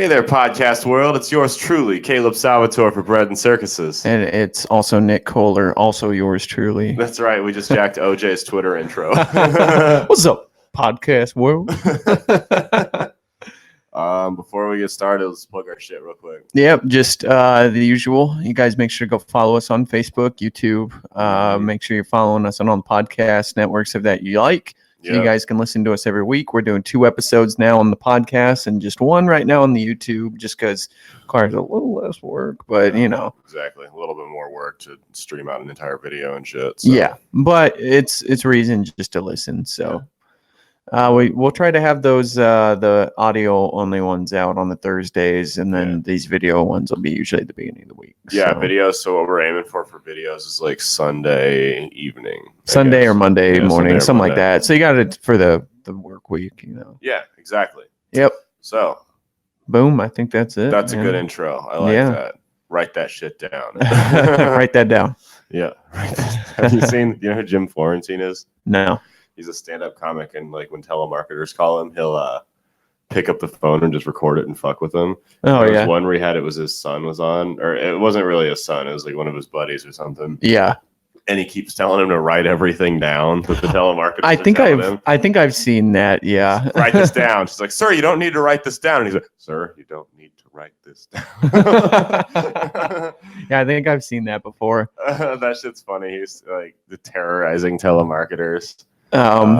Hey there, podcast world. It's yours truly, Caleb Salvatore for Bread and Circuses. And it's also Nick Kohler, also yours truly. That's right. We just jacked OJ's Twitter intro. What's up, podcast world? Before we get started, let's plug our shit real quick. Yep, just the usual. You guys make sure to go follow us on Facebook, YouTube. Make sure you're following us on all the podcast networks of that you like. So you guys can listen to us every week. We're doing 2 episodes now on the podcast and just 1 right now on the YouTube, just because it requires a little less work, but you know. Exactly. A little bit more work to stream out an entire video and shit. So. Yeah, but it's reason just to listen. So we'll try to have those the audio only ones out on the Thursdays, and then these video ones will be usually at the beginning of the week. Yeah, videos. So what we're aiming for videos is like Sunday evening, Sunday or Monday morning, something like that. So you got it for the work week, you know. Yeah, exactly. Yep. So, boom. I think that's it. That's a good intro. I like that. Write that shit down. Write that down. Yeah. Have you seen? You know who Jim Florentine is? No. He's a stand-up comic, and like when telemarketers call him, he'll pick up the phone and just record it and fuck with them. Oh, there was one where he had it was his son was on, or it wasn't really his son, it was like one of his buddies or something. Yeah. And he keeps telling him to write everything down that the telemarketer. I think I've seen that. Yeah. Write this down. She's like, "Sir, you don't need to write this down." And he's like, "Sir, you don't need to write this down." Yeah, I think I've seen that before. That shit's funny. He's like the terrorizing telemarketers.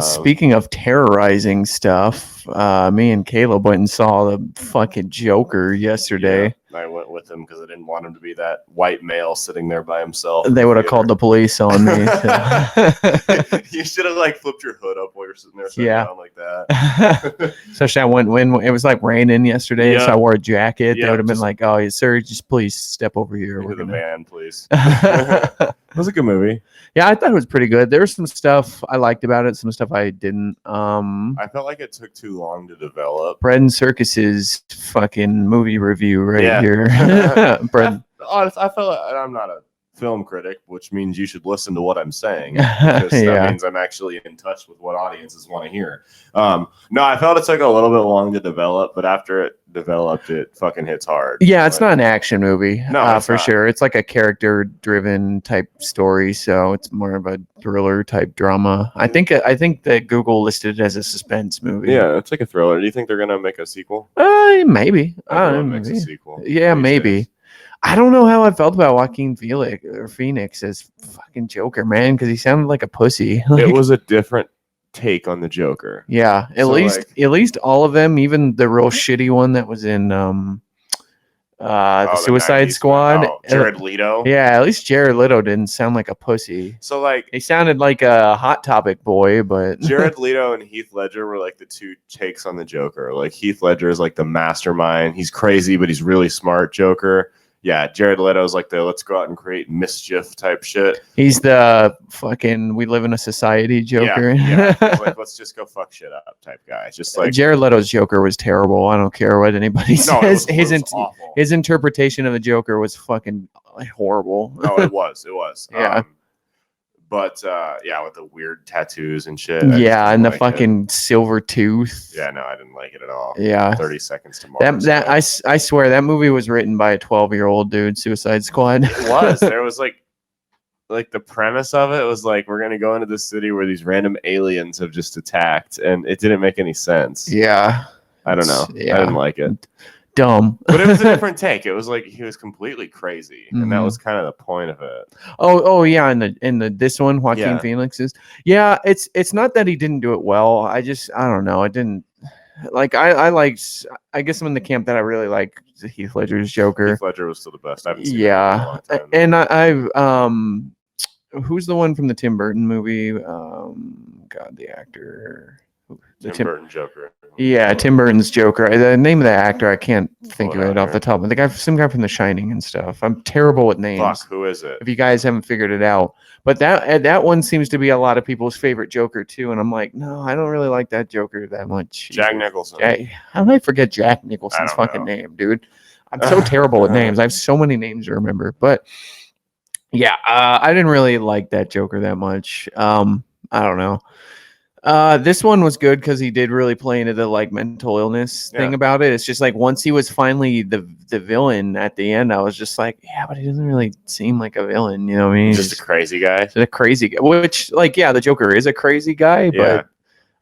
Speaking of terrorizing stuff, me and Caleb went and saw the fucking Joker yesterday. Yeah, I went with him because I didn't want him to be that white male sitting there by himself. They would have called the police on me. You should have like flipped your hood up while you're sitting there down like that. Especially I went when it was like raining yesterday, so I wore a jacket. They would have been like, "Oh, sir, just please step over here. We're the van, please." It was a good movie. Yeah, I thought it was pretty good. There was some stuff I liked about it, some stuff I didn't. I felt like it took too long to develop. Breadncircuses fucking movie review here. Bread. I felt like I'm not a film critic, which means you should listen to what I'm saying. Because that means I'm actually in touch with what audiences want to hear. No, I felt it took a little bit long to develop, but after it developed, it fucking hits hard. Yeah, it's not an action movie. No, for sure. It's like a character-driven type story, so it's more of a thriller type drama. I think that Google listed it as a suspense movie. Yeah, it's like a thriller. Do you think they're gonna make a sequel? Maybe. Makes a sequel. Yeah, maybe. I don't know how I felt about Joaquin Phoenix as fucking Joker, man, because he sounded like a pussy. It was a different take on the Joker. Yeah, at least all of them, even the real shitty one that was in the Suicide Squad. Jared Leto. Yeah, at least Jared Leto didn't sound like a pussy. So like he sounded like a Hot Topic boy, but Jared Leto and Heath Ledger were like the 2 takes on the Joker. Like Heath Ledger is like the mastermind. He's crazy, but he's really smart Joker. Yeah, Jared Leto's like the let's go out and create mischief type shit. He's the fucking we live in a society Joker. Yeah. Like let's just go fuck shit up type guy. Just like Jared Leto's Joker was terrible. I don't care what anybody says. His interpretation of the Joker was fucking horrible. No, it was. Yeah. But with the weird tattoos and shit. Yeah, and the fucking silver tooth. Yeah, no, I didn't like it at all. Yeah. 30 Seconds to Mars. I swear that movie was written by a 12-year-old dude, Suicide Squad. It was. There was like the premise of it was like we're gonna go into this city where these random aliens have just attacked, and it didn't make any sense. Yeah. I don't know. Yeah. I didn't like it. Dumb. But it was a different take. It was like he was completely crazy, and that was kind of the point of it. Oh yeah, in the this one, Joaquin Phoenix's. Yeah, it's not that he didn't do it well. I don't know. I didn't like. I guess I'm in the camp that I really like Heath Ledger's Joker. Heath Ledger was still the best. I haven't seen it in a long time. And I've who's the one from the Tim Burton movie? God, the actor. Tim Burton Joker. Yeah, Tim Burton's Joker. The name of the actor, I can't think of it off the top. Some guy from The Shining and stuff. I'm terrible with names. Fuck, who is it? If you guys haven't figured it out. But that one seems to be a lot of people's favorite Joker too. And I'm like, no, I don't really like that Joker that much. Jack Nicholson. How did I forget Jack Nicholson's fucking name, dude? I'm so terrible with names. I have so many names to remember. But yeah, I didn't really like that Joker that much. I don't know. This one was good because he did really play into the like mental illness thing about it. It's just like once he was finally the villain at the end, I was just like, yeah, but he doesn't really seem like a villain. You know what I mean? He's just a crazy guy. Just a crazy guy. Which, like, yeah, the Joker is a crazy guy, but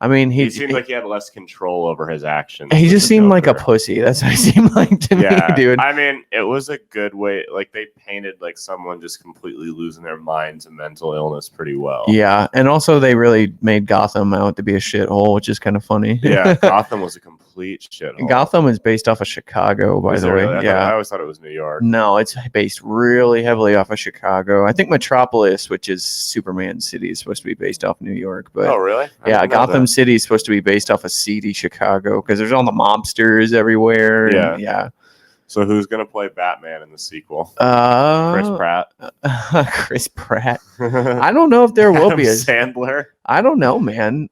I mean, he seemed like he had less control over his actions. He just seemed like a pussy. That's what he seemed like to me, dude. I mean, it was a good way. Like, they painted like someone just completely losing their mind to mental illness pretty well. Yeah, and also they really made Gotham out to be a shithole, which is kind of funny. Yeah, Gotham was a complete shithole. Gotham is based off of Chicago, by the way. Really? I always thought it was New York. No, it's based really heavily off of Chicago. I think Metropolis, which is Superman City, is supposed to be based off New York. But oh, really? Yeah, Gotham City is supposed to be based off of seedy Chicago because there's all the mobsters everywhere. Yeah. So who's gonna play Batman in the sequel? Chris Pratt. Chris Pratt. I don't know if there will be a Sandler. I don't know, man.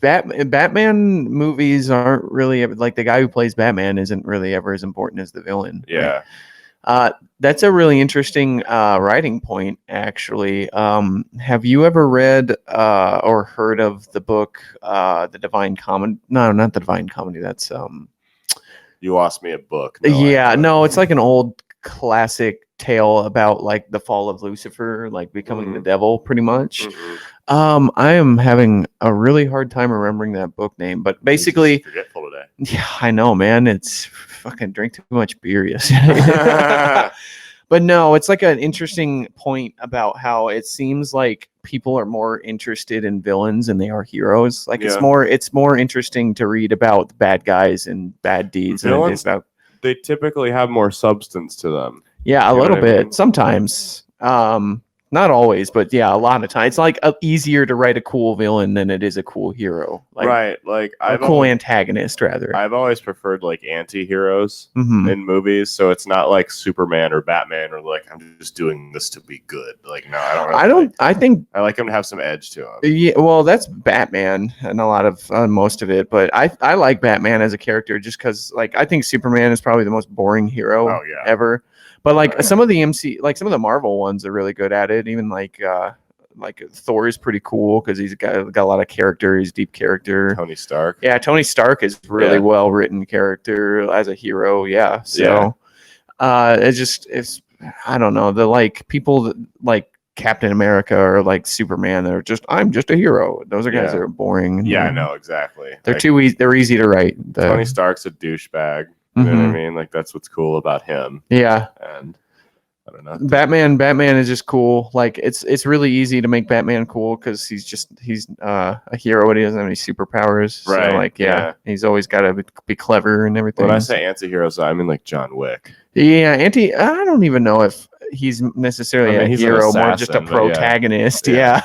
Batman movies aren't really like the guy who plays Batman isn't really ever as important as the villain. Yeah. Right? That's a really interesting writing point, actually. Have you ever read or heard of the book, The Divine Comedy? No, not The Divine Comedy. That's You lost me a book. No, it's like an old classic tale about like the fall of Lucifer, like becoming the devil, pretty much. I am having a really hard time remembering that book name, but basically, forgetful today. Yeah, I know, man. It's fucking drink too much beer yesterday. But no, it's like an interesting point about how it seems like people are more interested in villains than they are heroes. Like it's more interesting to read about the bad guys and bad deeds. Villains, they typically have more substance to them. Yeah, a little bit. Sometimes. Not always, but yeah, a lot of times. It's like easier to write a cool villain than it is a cool hero. Like, right. Like a cool antagonist, rather. I've always preferred like anti-heroes in movies. So it's not like Superman or Batman or like, I'm just doing this to be good. Like, no, I think I like him to have some edge to him. Yeah, well, that's Batman and a lot of most of it. But I like Batman as a character just because like I think Superman is probably the most boring hero ever. But like some of the some of the Marvel ones are really good at it. Even like Thor is pretty cool because he's got a lot of character. He's deep character. Tony Stark. Yeah, Tony Stark is really well written character as a hero. Yeah, so it's I don't know, the like people that like Captain America or like Superman. They're just I'm just a hero. Those are guys that are boring. Yeah, I know exactly. They're too easy. They're easy to write. Tony Stark's a douchebag. You know what I mean? Like that's what's cool about him. Yeah. And I don't know. Batman is just cool. Like it's really easy to make Batman cool because he's a hero and he doesn't have any superpowers. Right. So like he's always got to be clever and everything. When I say anti-heroes, I mean like John Wick. Yeah, I don't even know if he's necessarily a hero, more just a protagonist. Yeah.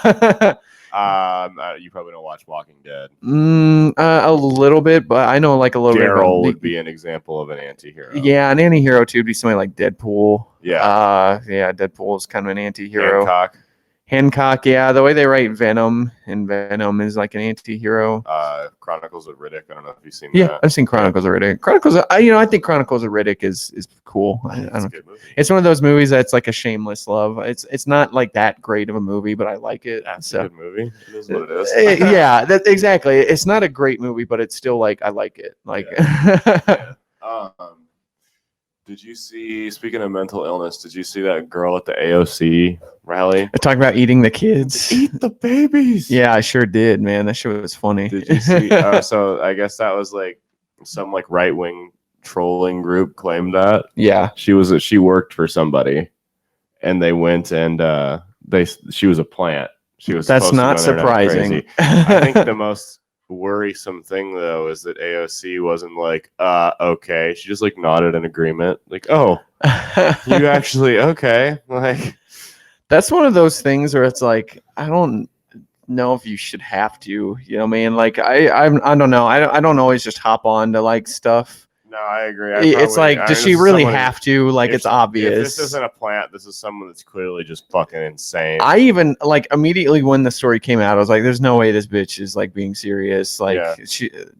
You probably don't watch Walking Dead. A little bit, but I know like a little bit. Daryl would be an example of an anti-hero. Yeah, an anti-hero too would be somebody like Deadpool. Yeah. Deadpool is kind of an anti-hero. Hancock, yeah. The way they write Venom, and Venom is like an anti-hero. Chronicles of Riddick. I don't know if you've seen that. Yeah, I've seen Chronicles of Riddick. I think Chronicles of Riddick is cool. It's a good movie. It's one of those movies that's like a shameless love. It's not like that great of a movie, but I like it. That's a good movie. It is what it is. Yeah, exactly. It's not a great movie, but it's still like I like it. Like. Did you see, speaking of mental illness, did you see that girl at the AOC rally? Talking about eating the kids. Eat the babies. Yeah, I sure did, man. That shit was funny. Did you see? So I guess that was like some like right-wing trolling group claimed that. Yeah. She worked for somebody and they went and she was a plant. She was. That's not surprising. I think the most worrisome thing though is that AOC wasn't like okay, she just like nodded in agreement, like, oh, you actually okay. Like that's one of those things where it's like I don't know if you should have to, you know what I mean? Like I don't know, I don't always just hop on to like stuff. No, I agree. It's like, does she really have to? Like, it's obvious. If this isn't a plant, this is someone that's clearly just fucking insane. I even, like, immediately when the story came out, I was like, there's no way this bitch is, like, being serious. Like,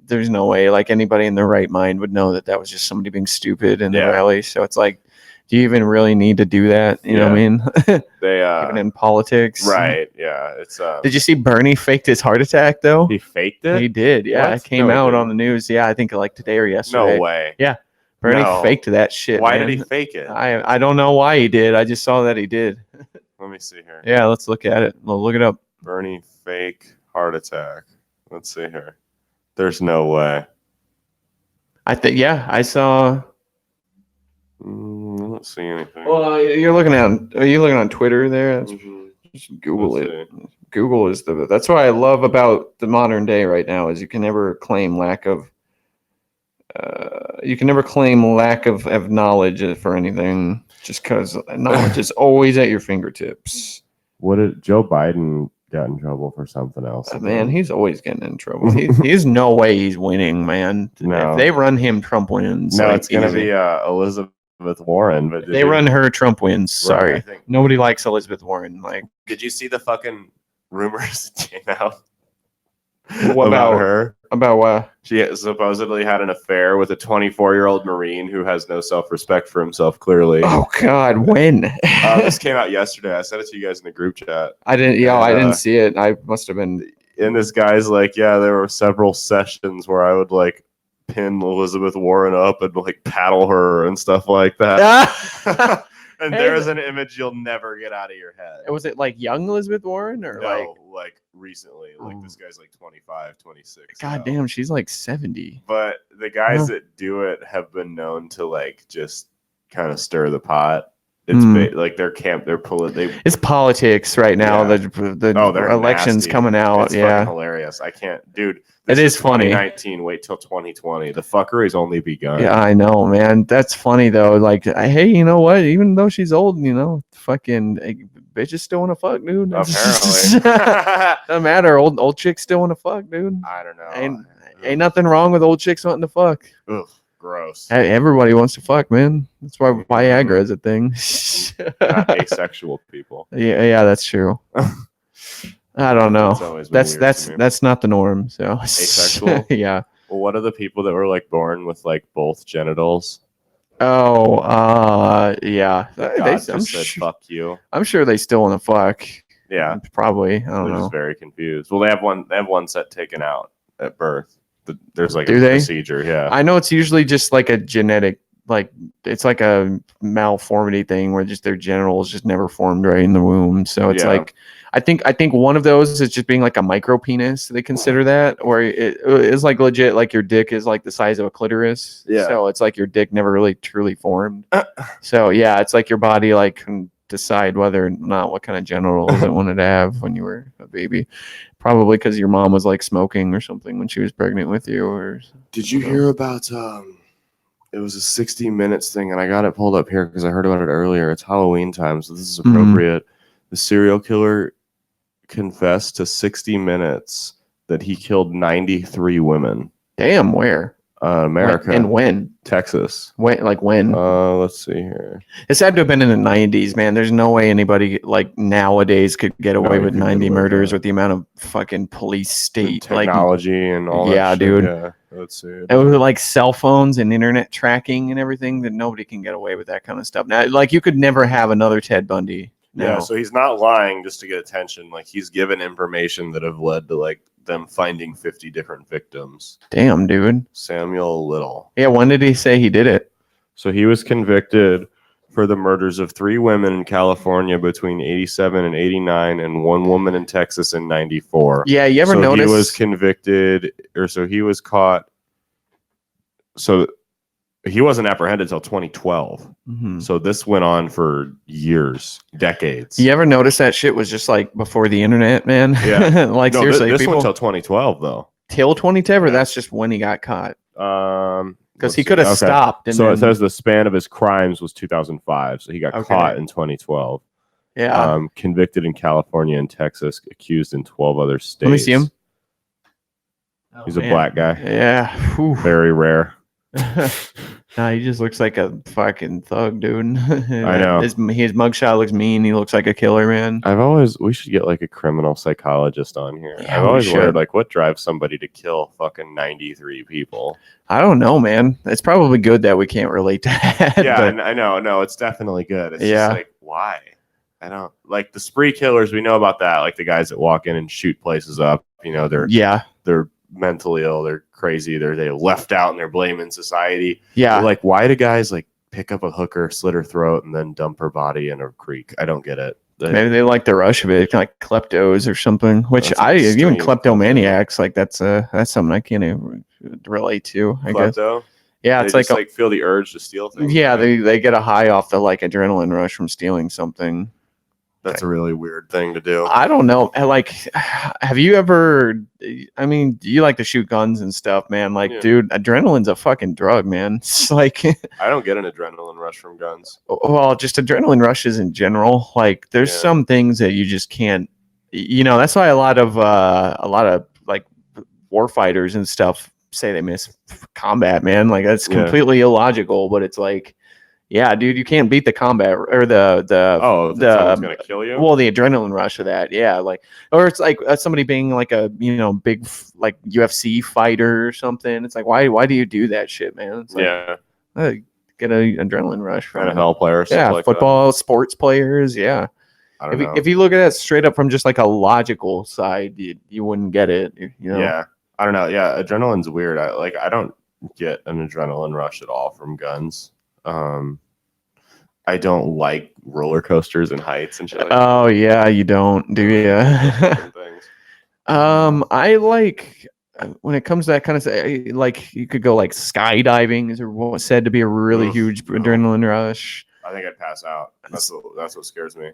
there's no way, like, anybody in their right mind would know that was just somebody being stupid in the rally. So it's like, Do you even really need to do that? You know what I mean? They even in politics, right? Yeah, it's. Did you see Bernie faked his heart attack though? He faked it. He did. Yeah, What? it came No, he out didn't. on the news. Yeah, I think like today or yesterday. No way. Yeah, Bernie No. faked that shit. Why man. did he fake it? I don't know why he did. I just saw that he did. Let me see here. Yeah, let's look at it. We'll look it up. Bernie fake heart attack. Let's see here. There's no way. I think. Yeah, I saw. I don't see anything. Well, you're looking at. Are you looking on Twitter there? Just Google Let's it. see. Google is the. That's what I love about the modern day right now is you can never claim lack of. You can never claim lack of knowledge for anything, just because knowledge is always at your fingertips. What did Joe Biden got in trouble for something else? Man, he's always getting in trouble. He's no way he's winning, man. No. If they run him, Trump wins. No, like, it's gonna easy. be Elizabeth Warren. But If they run her, Trump wins. Sorry, I think. Nobody likes Elizabeth Warren. Like, Did you see the fucking rumors that came out? what about her? About what? She supposedly had an affair with a 24-year-old Marine who has no self-respect for himself, clearly. Oh, God, when? This came out yesterday. I sent it to you guys in the group chat. I didn't. Yeah, I didn't see it. I must have been. And this guy's like, yeah, there were several sessions where I would like pin Elizabeth Warren up and like paddle her and stuff like that. And Hey, there's an image you'll never get out of your head. Was it like young Elizabeth Warren or like recently. Like this guy's like 25, 26. God now. damn, she's like 70. But the guys that do it have been known to like just kind of stir the pot. It's like their camp. It's politics right now. Yeah. The election's nasty. coming out. It's yeah, fucking hilarious. I can't, dude. It is funny. 2019. Wait till 2020. The fuckery's only begun. Yeah, I know, man. That's funny though. Like, hey, you know what? Even though she's old, fucking bitches still want to fuck, dude. Apparently, doesn't matter. Old chicks still want to fuck, dude. I don't know. Ain't nothing wrong with old chicks wanting to fuck. Ugh, gross. Hey, everybody wants to fuck, man. That's why Viagra is a thing. Not asexual people. Yeah, that's true. I don't know. That's not the norm. So asexual. Yeah. Well, what are the people that were like born with like both genitals? Oh, yeah. Fuck you. I'm sure they still want to fuck. Yeah, probably. I don't know. They're just very confused. Well, they have one set taken out at birth. There's like Do a they? procedure. Yeah, I know it's usually just like a genetic, like it's like a malformity thing where just their genitals just never formed right in the womb. So it's like, I think one of those is just being like a micro penis. They consider that, or it is like legit, like your dick is like the size of a clitoris. Yeah. So it's like your dick never really truly formed. So yeah, it's like your body like can decide whether or not what kind of genitals it wanted to have when you were a baby. Probably because your mom was like smoking or something when she was pregnant with you. Or did you hear about it was a 60 Minutes thing, and I got it pulled up here because I heard about it earlier. It's Halloween time, so this is appropriate. The serial killer confessed to 60 Minutes that he killed 93 women. Damn, where? America. And when? Texas. When? Let's see here. It's had to have been in the 90s, man. There's no way anybody like nowadays could get away with 90 murders with the amount of fucking police state technology and all that. Yeah, shit. dude. Yeah, let's see. It was like cell phones and internet tracking and everything that nobody can get away with that kind of stuff. Now, like you could never have another Ted Bundy. No. Yeah, so he's not lying just to get attention. Like he's given information that have led to like them finding 50 different victims. Damn, dude. Samuel Little. Yeah, when did he say he did it? So he was convicted for the murders of 3 women in California between 87 and 89 and 1 woman in Texas in 94. Yeah, you ever notice? He was convicted, he was caught. So he wasn't apprehended until 2012. Mm-hmm. So this went on for years, decades. You ever notice that shit was just like before the internet, man? Yeah. Like no, seriously, this people went till 2012 though. Till 2010, or Yeah. that's just when he got caught. Because he Let's could have see. Okay. stopped. And So then, it says the span of his crimes was 2005. So he got caught in 2012. yeah. Convicted in California and Texas, accused in 12 other states. Let me see him. He's a black guy. Yeah. Whew. Very rare. Nah, he just looks like a fucking thug, dude. I know. His mugshot looks mean. He looks like a killer, man. We should get like a criminal psychologist on here. Yeah, I've we always wondered, should. like, what drives somebody to kill fucking 93 people? I don't know, man. It's probably good that we can't relate to that. Yeah, but I know. No, it's definitely good. It's Yeah. just like, why? I don't like the spree killers. We know about that. Like the guys that walk in and shoot places up. You know, they're mentally ill. They're crazy. They're left out and they're blaming society. Yeah. Like, why do guys like pick up a hooker, slit her throat, and then dump her body in a creek? I don't get it. Maybe they like the rush of it, like kleptos or something. Which That's even extreme kleptomaniacs, like that's something I can't even relate to. I guess. Klepto? Yeah, They it's just, like feel the urge to steal things. yeah, right? they get a high off the like adrenaline rush from stealing something. That's a really weird thing to do. I don't know. Like, have you ever? I mean, you like to shoot guns and stuff, man. Like, Yeah. dude, adrenaline's a fucking drug, man. It's like, I don't get an adrenaline rush from guns. well, just adrenaline rushes in general. Like, there's Yeah. some things that you just can't. You know, that's why a lot of like war fighters and stuff say they miss combat, man. Like, that's Yeah. completely illogical. But it's like, yeah, dude, you can't beat the combat or the someone's gonna kill you. well, the adrenaline rush of that, yeah, like, or it's like somebody being like a big like UFC fighter or something. It's like, why do you do that shit, man? It's like, yeah, get an adrenaline rush from it. NFL players. Yeah, like football, sports players, yeah. that. I don't know. If you look at it straight up from just like a logical side, you wouldn't get it. You know? Yeah, I don't know. Yeah, adrenaline's weird. I don't get an adrenaline rush at all from guns. I don't like roller coasters and heights and shit like that. Oh yeah, you don't, do you? Different things. I like when it comes to that kind of like you could go like skydiving is what's said to be a really Oof, huge no. adrenaline rush. I think I'd pass out. That's what scares me.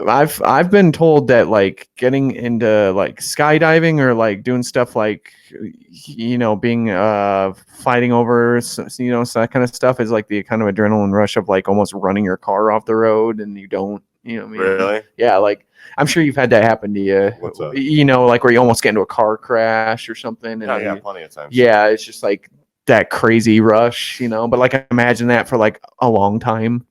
I've been told that like getting into like skydiving or like doing stuff like being fighting over so that kind of stuff is like the kind of adrenaline rush of like almost running your car off the road and you don't what I mean? Really? Yeah, like I'm sure you've had that happen to you. What's up? Like where you almost get into a car crash or something. And Oh, yeah, plenty of times. yeah, it's just like that crazy rush, but like imagine that for like a long time.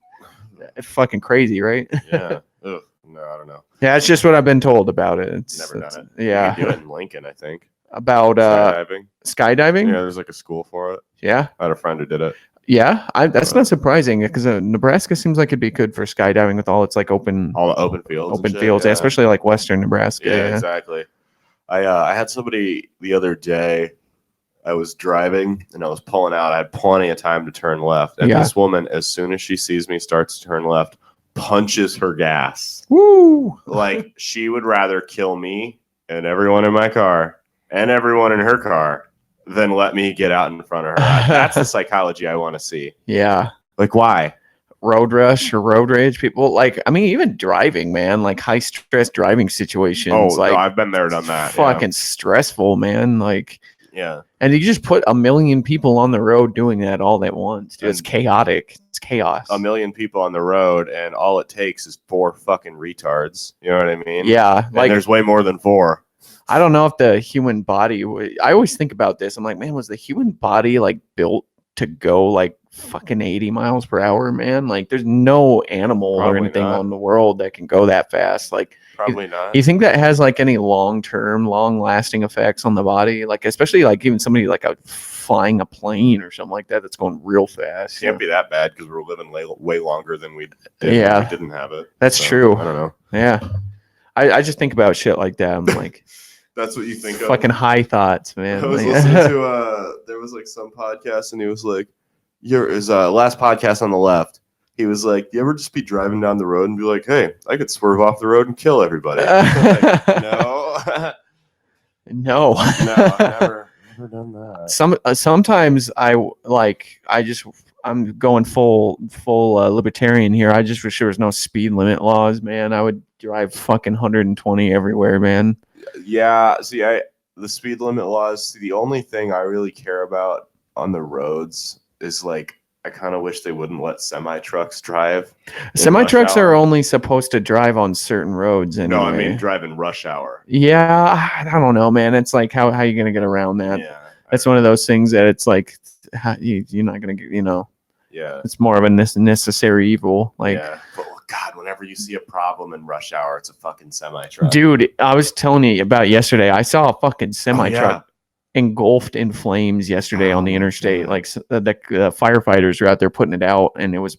It's fucking crazy, right? Yeah. Ugh. No, I don't know. Yeah, it's just what I've been told about it. Never done it. Yeah. You can do it in Lincoln, I think. About Skydiving. skydiving? Yeah, there's like a school for it. Yeah. I had a friend who did it. Yeah. That's not surprising because Nebraska seems like it'd be good for skydiving with all its like open All the open fields. and shit, fields, yeah. especially like western Nebraska. Yeah, exactly. I had somebody the other day. I was driving and I was pulling out. I had plenty of time to turn left. And Yeah. this woman, as soon as she sees me, starts to turn left, punches her gas. Woo! Like she would rather kill me and everyone in my car and everyone in her car than let me get out in front of her. That's the psychology I want to see. Yeah. Like, why? Road rush or road rage people, like, I mean, even driving, man, like high stress driving situations. Oh, like no, I've been there, done that. fucking stressful, man. Like, Yeah. and you just put a million people on the road doing that all at once. Dude, it's And- chaotic. It's chaos. A million people on the road, and all it takes is 4 fucking retards. You know what I mean? Yeah. And Like, there's way more than 4. I don't know if the human body, I always think about this. I'm like, man, was the human body like built to go like fucking 80 miles per hour, man? Like, there's no animal Probably or anything not. on the world that can go that fast. Like, Probably not. you think that has like any long-term, long-lasting effects on the body? Like, especially like even somebody like flying a plane or something like that that's going real fast. Can't be that bad because we're living way longer than we did Yeah. when we didn't have it. That's So, true. I don't know. Yeah. I just think about shit like that. I'm like, That's what you think of. fucking high thoughts, man. I was Like- listening to there was like some podcast and he was like, his last podcast on the left. He was like, you ever just be driving down the road and be like, hey, I could swerve off the road and kill everybody? Like, no. No. No, I've never done that. Sometimes I'm going full libertarian here. I just wish there was no speed limit laws, man. I would drive fucking 120 everywhere, man. Yeah, see, the speed limit laws, the only thing I really care about on the roads is like I kind of wish they wouldn't let semi trucks drive. Semi trucks rush hour. are only supposed to drive on certain roads anyway. No, I mean drive in rush hour. Yeah, I don't know, man. It's like how you gonna get around that? Yeah. That's one of those things that it's like you're not gonna get, Yeah. it's more of a necessary evil. Like, yeah. But God, whenever you see a problem in rush hour, it's a fucking semi truck. dude, I was telling you about yesterday. I saw a fucking semi truck engulfed in flames yesterday on the interstate. Like the firefighters were out there putting it out, and it was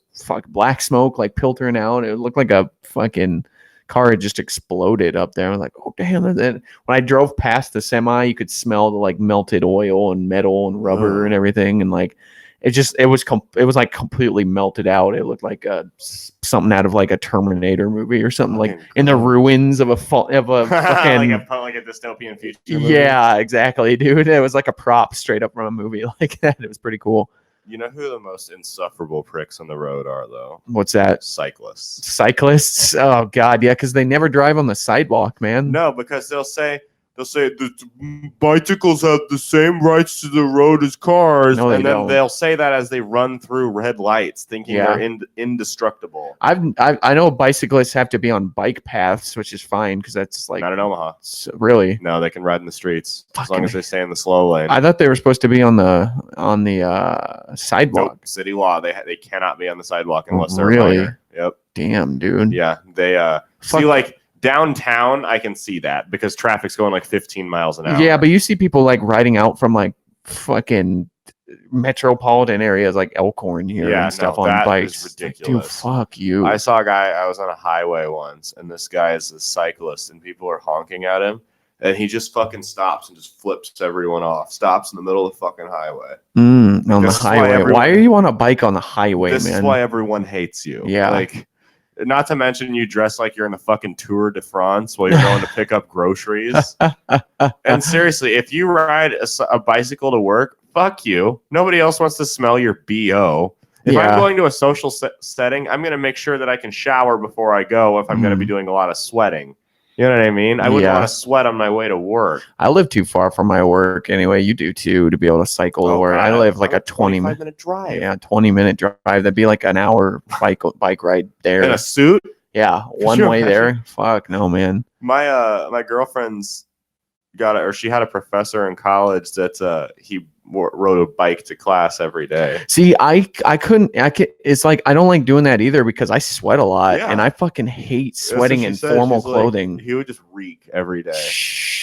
black smoke like filtering out. It looked like a fucking car had just exploded up there. I was like, oh damn! And when I drove past the semi, you could smell the like melted oil and metal and rubber and everything, and like it was like completely melted out. It looked like something out of like a Terminator movie or something, like in the ruins of a fucking like a dystopian future movie. Yeah, exactly, dude. It was like a prop straight up from a movie like that. It was pretty cool. You know who the most insufferable pricks on the road are, though? What's that? Cyclists. Oh God, yeah, because they never drive on the sidewalk, man. No, because they'll say the bicycles have the same rights to the road as cars, and then they'll say that as they run through red lights, thinking they're indestructible. I know bicyclists have to be on bike paths, which is fine because that's like not in Omaha. Really? No, they can ride in the streets as long as they stay in the slow lane. I thought they were supposed to be on the sidewalk. Nope. City law, they cannot be on the sidewalk unless they're really. Minor. Yep. Damn, dude. Yeah, they see like. Downtown, I can see that because traffic's going like 15 miles an hour. Yeah, but you see people like riding out from like fucking metropolitan areas like Elkhorn here and stuff on bikes. Is ridiculous. Dude, fuck you. I saw a guy, I was on a highway once, and this guy is a cyclist, and people are honking at him, and he just fucking stops and just flips everyone off. Stops in the middle of the fucking highway. On the highway. Why are you on a bike on the highway, man? This is why everyone hates you. Yeah. Like, not to mention you dress like you're in the fucking Tour de France while you're going to pick up groceries. And seriously, if you ride a bicycle to work, fuck you. Nobody else wants to smell your BO. If I'm going to a social setting, I'm going to make sure that I can shower before I go if I'm going to be doing a lot of sweating. You know what I mean? I wouldn't want to sweat on my way to work. I live too far from my work anyway. You do too, to be able to cycle to work. I live like a 20-minute drive. Yeah, 20-minute drive. That'd be like an hour bike ride there. In a suit? Yeah, one way there. Fuck no, man. My girlfriend's she had a professor in college that he rode a bike to class every day. See, I couldn't. It's like I don't like doing that either because I sweat a lot and I fucking hate sweating in formal clothing. Like, he would just reek every day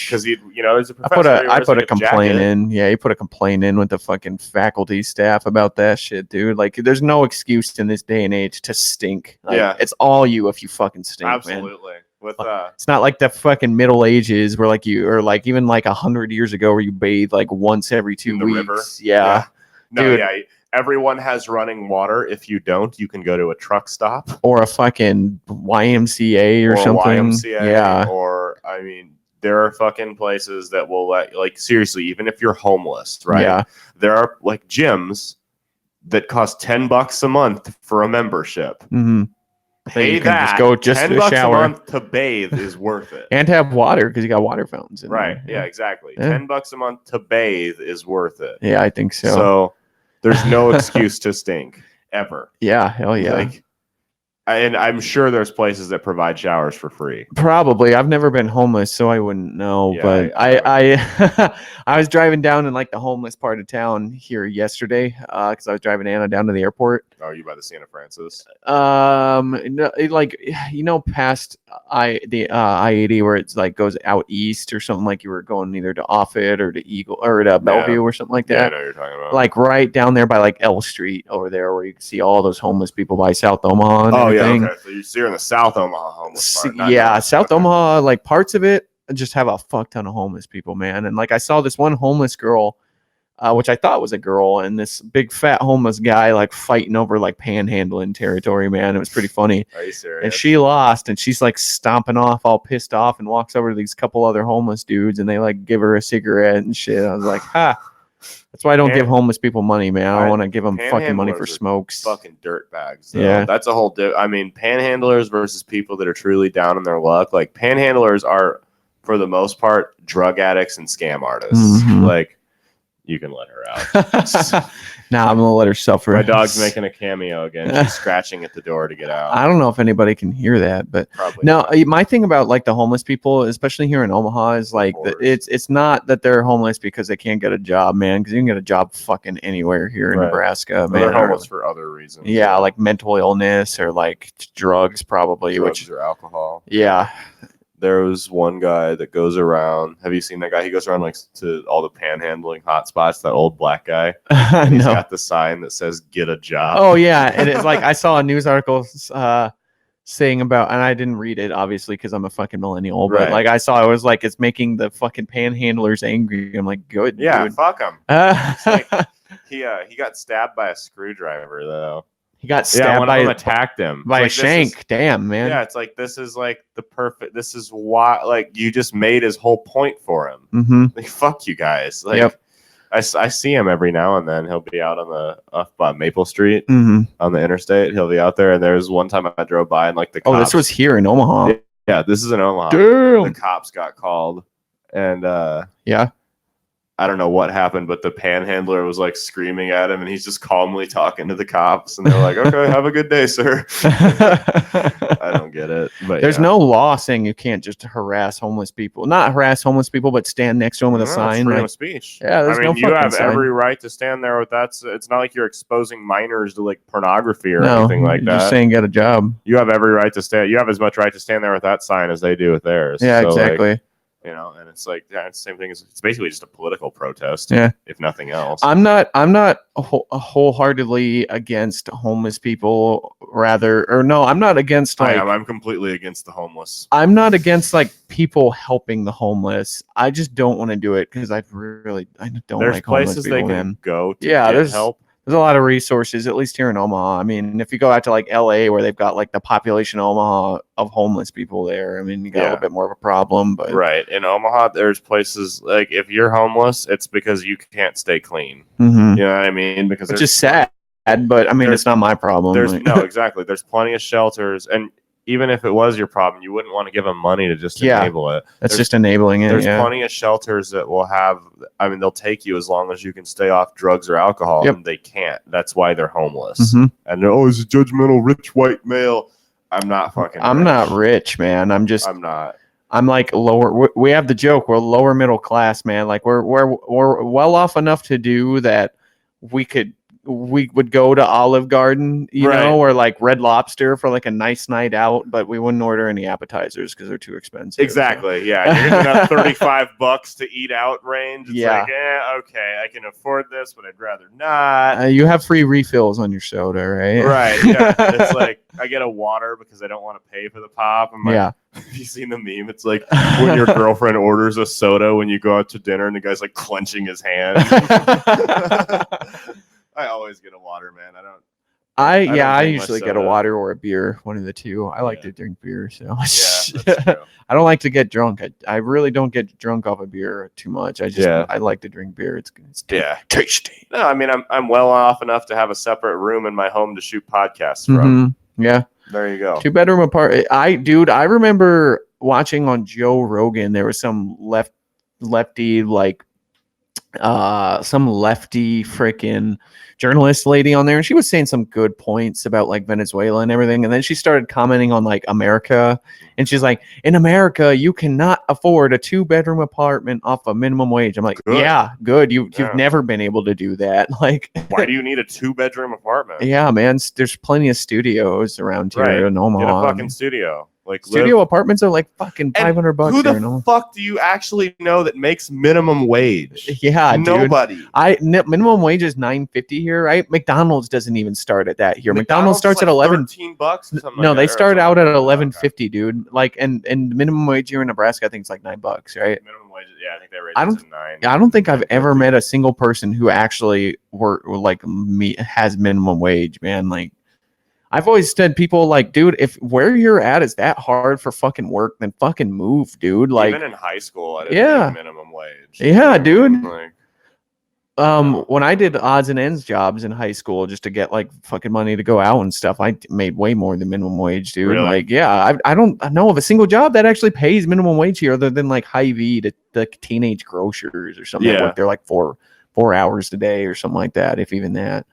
because he's a professor. I put a complaint in. Yeah, he put a complaint in with the fucking faculty staff about that shit, dude. Like, there's no excuse in this day and age to stink. Like, it's all you if you fucking stink. Absolutely. Man. It's not like the fucking Middle Ages where like you, or like even like 100 years ago where you bathe like once every 2 weeks. River. Yeah. No, dude. Yeah. Everyone has running water. If you don't, you can go to a truck stop or a fucking YMCA or something. YMCA, yeah. Or I mean, there are fucking places that will let, like, seriously, even if you're homeless, right? Yeah. There are like gyms that cost $10 a month for a membership. Mm-hmm. Pay that. Just $10 to shower. a month to bathe is worth it. And to have water because you got water fountains in right. there. Yeah, exactly. Yeah. $10 a month to bathe is worth it. Yeah, I think so. So there's no excuse to stink ever. Yeah, hell yeah. Like, and I'm sure there's places that provide showers for free. Probably. I've never been homeless, so I wouldn't know. Yeah, but I I was driving down in like the homeless part of town here yesterday because I was driving Anna down to the airport. Oh, are you by the Santa Francis? No, like past I-80 where it's like goes out east or something, like you were going either to Offutt or to Eagle or to Bellevue or something like that. Yeah, I know what you're talking about. Like right down there by like L Street over there where you can see all those homeless people by South Omaha. And everything. Yeah, okay. So you're in the South Omaha homeless part. Yeah, South Omaha, like parts of it just have a fuck ton of homeless people, man. And like I saw this one homeless girl, which I thought was a girl, and this big fat homeless guy like fighting over like panhandling territory, man. It was pretty funny. Are you serious? And she lost, and she's like stomping off, all pissed off, and walks over to these couple other homeless dudes, and they like give her a cigarette and shit. I was like, ha. That's why I don't give homeless people money, man. I want to give them fucking money for smokes. Fucking dirt bags. Though. Yeah, that's a whole. I mean, panhandlers versus people that are truly down in their luck. Like panhandlers are, for the most part, drug addicts and scam artists. Mm-hmm. Like you can let her out. Nah, I'm gonna let her suffer. My dog's making a cameo again. She's scratching at the door to get out. I don't know if anybody can hear that, but Probably no. not. My thing about like the homeless people, especially here in Omaha, is like it's not that they're homeless because they can't get a job, man. Because you can get a job fucking anywhere here in Nebraska, man. They're homeless for other reasons. Yeah, like mental illness or like drugs, probably. Drugs or alcohol. Yeah. There was one guy that goes around. Have you seen that guy? He goes around like to all the panhandling hotspots. That old black guy. And he's got the sign that says "Get a job." Oh yeah, and it's like I saw a news article saying about, and I didn't read it obviously because I'm a fucking millennial, but like I saw it was like it's making the fucking panhandlers angry. I'm like, good, yeah, dude. Fuck him. Like, he got stabbed by a screwdriver though. He got stabbed one of them attacked him by a shank. Damn, man. Yeah, it's like this is like the perfect. This is why like you just made his whole point for him. Mm-hmm. Like fuck you guys. Like I see him every now and then. He'll be out on the up by Maple Street on the interstate. He'll be out there. And there's one time I drove by and like the cops, this was here in Omaha. Yeah, this is in Omaha. Damn. The cops got called and yeah. I don't know what happened, but the panhandler was like screaming at him and he's just calmly talking to the cops and they're like, okay, have a good day, sir. I don't get it. But there's no law saying you can't just harass homeless people. Not harass homeless people, but stand next to them with a sign. It's freedom like, of speech. Yeah, there's no you have sign. every right to stand there with that. It's not like you're exposing minors to like pornography or anything like that. Just saying get a job. You have every right to stand. You have as much right to stand there with that sign as they do with theirs. Yeah, so, exactly. Like, and it's like it's the same thing as it's basically just a political protest. Yeah, if nothing else. I'm not wholeheartedly against homeless people. I'm not against like I'm completely against the homeless. I'm not against like people helping the homeless. I just don't want to do it because I don't there's like places homeless people, they can man. go to get help. There's a lot of resources, at least here in Omaha. I mean, if you go out to like LA where they've got like the population of Omaha of homeless people there, I mean, you got a little bit more of a problem. But right. In Omaha, there's places like if you're homeless, it's because you can't stay clean. Mm-hmm. You know what I mean? Because it's just sad, but I mean, it's not my problem. No, exactly. There's plenty of shelters. And even if it was your problem, you wouldn't want to give them money to just enable it. That's just enabling it. There's plenty of shelters that will have, they'll take you as long as you can stay off drugs or alcohol, and they can't. That's why they're homeless. Mm-hmm. And they're always a judgmental rich white male. I'm not fucking I'm not rich, man. I'm not. I'm like lower. We have the joke. We're lower middle class, man. Like we're well off enough to do that. We would go to Olive Garden, you know, or like Red Lobster for like a nice night out, but we wouldn't order any appetizers because they're too expensive. Exactly. So. Yeah. You're getting that $35 to eat out range. It's like, okay, I can afford this, but I'd rather not. You have free refills on your soda, right? Right. Yeah. It's like I get a water because I don't want to pay for the pop. I'm like, have you seen the meme? It's like when your girlfriend orders a soda when you go out to dinner and the guy's like clenching his hand. I always get a water, man. I usually get a water or a beer, one of the two. I like to drink beer, so that's true. I don't like to get drunk. I really don't get drunk off a beer too much. I like to drink beer. It's tasty. No, I mean I'm well off enough to have a separate room in my home to shoot podcasts from. Mm-hmm. Yeah. There you go. 2-bedroom apartment. I remember watching on Joe Rogan, there was some lefty freaking journalist lady on there, and she was saying some good points about like Venezuela and everything, and then she started commenting on like America, and she's like, in America you cannot afford a 2-bedroom apartment off a minimum wage. I'm like, good. You've never been able to do that. Like, why do you need a 2-bedroom apartment? Yeah, man, there's plenty of studios around here in Omaha. Get a fucking studio. Like studio apartments are like fucking $500. Who the fuck do you actually know that makes minimum wage? Yeah, nobody. Minimum wage is $9.50 here, right? McDonald's doesn't even start at that here. McDonald's starts at $13. No, they start out at $11.50, dude. Like, and minimum wage here in Nebraska, I think it's like $9, right? Minimum wage, I think they raised it to $9. I don't think I've ever met a single person who actually has minimum wage, man. Like, I've always said people like, dude, if where you're at is that hard for fucking work, then fucking move, dude. Like, even in high school, I didn't make minimum wage. Yeah, dude. When I did odds and ends jobs in high school just to get like fucking money to go out and stuff, I made way more than minimum wage, dude. Really? Like, yeah, I don't know of a single job that actually pays minimum wage here other than like Hy-Vee to the teenage grocers or something. They're like $4 4 hours a day or something like that, if even that.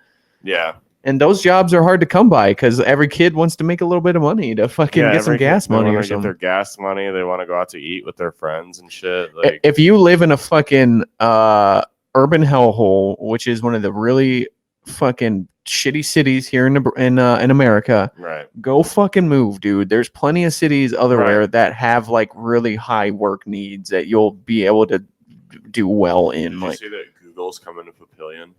Yeah. And those jobs are hard to come by because every kid wants to make a little bit of money to fucking get some gas money or something. Get their gas money. They want to go out to eat with their friends and shit. Like, if you live in a fucking urban hellhole, which is one of the really fucking shitty cities here in America, right? Go fucking move, dude. There's plenty of cities otherwhere that have like really high work needs that you'll be able to do well in. Did you see that Google's coming to Papillion?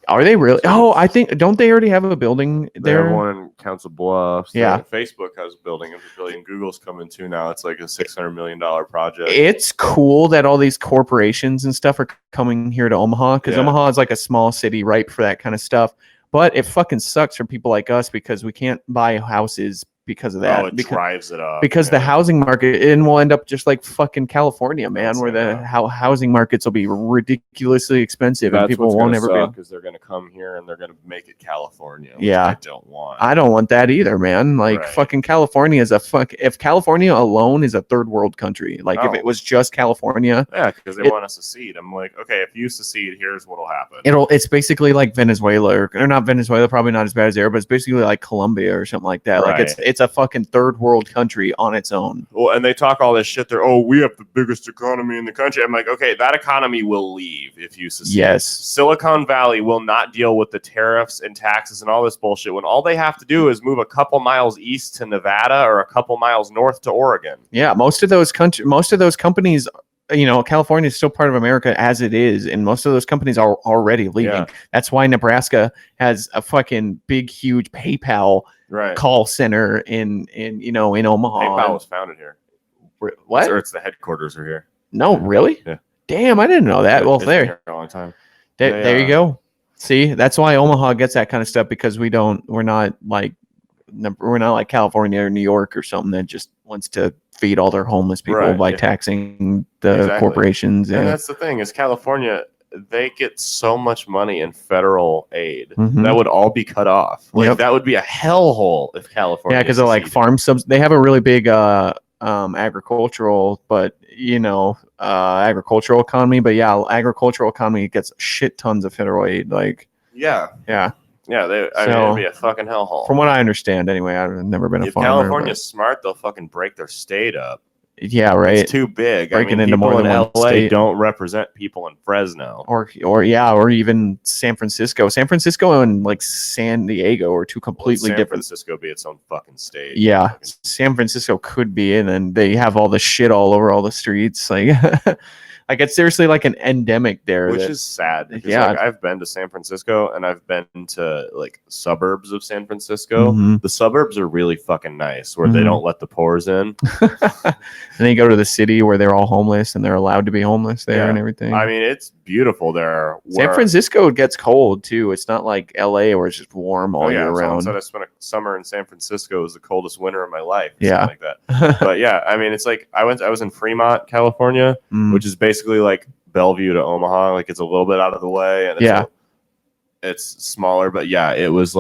Are they really? Oh, I think, don't they already have a building there? They have one in Council Bluffs. Yeah. Facebook has a building in Papillion. Google's coming too now. It's like a $600 million project. It's cool that all these corporations and stuff are coming here to Omaha because Omaha is like a small city ripe for that kind of stuff. But it fucking sucks for people like us because we can't buy houses because of that. Oh, it drives it up. Because the housing market, and will end up just like fucking California, man, where the housing markets will be ridiculously expensive and people won't ever be. Because they're going to come here and they're going to make it California. Which Yeah. I don't want. I don't want that either, man. Like fucking California is if California alone is a third world country, like if it was just California. Yeah, because they want to secede. I'm like, okay, if you secede, here's what'll happen. It's basically like Venezuela or not Venezuela, probably not as bad as there, but it's basically like Colombia or something like that. Right. Like it's a fucking third world country on its own. Well, and they talk all this shit. We have the biggest economy in the country. I'm like, okay, that economy will leave if you secede. Yes. Silicon Valley will not deal with the tariffs and taxes and all this bullshit when all they have to do is move a couple miles east to Nevada or a couple miles north to Oregon. Yeah, most of those companies, California is still part of America as it is, and most of those companies are already leaving. Yeah. That's why Nebraska has a fucking big, huge PayPal call center in Omaha. PayPal was founded here. What? Or it's the headquarters are here. No, really? Yeah. Damn, I didn't know that. Well, it's been here a long time. There you go. See, that's why Omaha gets that kind of stuff because we're not like California or New York or something that just wants to feed all their homeless people by taxing the corporations. And that's the thing is California, they get so much money in federal aid that would all be cut off. Like that would be a hellhole if California. Yeah, because they're like farm subs. They have a really big agricultural, agricultural economy. But yeah, agricultural economy gets shit tons of federal aid. Like yeah. I mean, it'd be a fucking hellhole. From what I understand, anyway, I've never been a farmer. If California's smart, they'll fucking break their state up. Yeah, right. It's too big. Breaking into more than one LA state. Don't represent people in Fresno. Or even San Francisco. San Francisco and like San Diego are two completely different. San Francisco be its own fucking state. Yeah, San Francisco could be, and then they have all the shit all over all the streets. Like, like it's seriously like an endemic there, which is sad. Because, I've been to San Francisco and I've been to like suburbs of San Francisco. The suburbs are really fucking nice, where they don't let the poors in. And then you go to the city where they're all homeless and they're allowed to be homeless there and everything. I mean, it's beautiful there. San Francisco gets cold too. It's not like LA where it's just warm all year round. So I spent a summer in San Francisco. It was the coldest winter of my life. Yeah, like that. But yeah, I mean, it's like I was in Fremont, California, which is basically like Bellevue to Omaha. Like it's a little bit out of the way, and it's smaller. But yeah, it was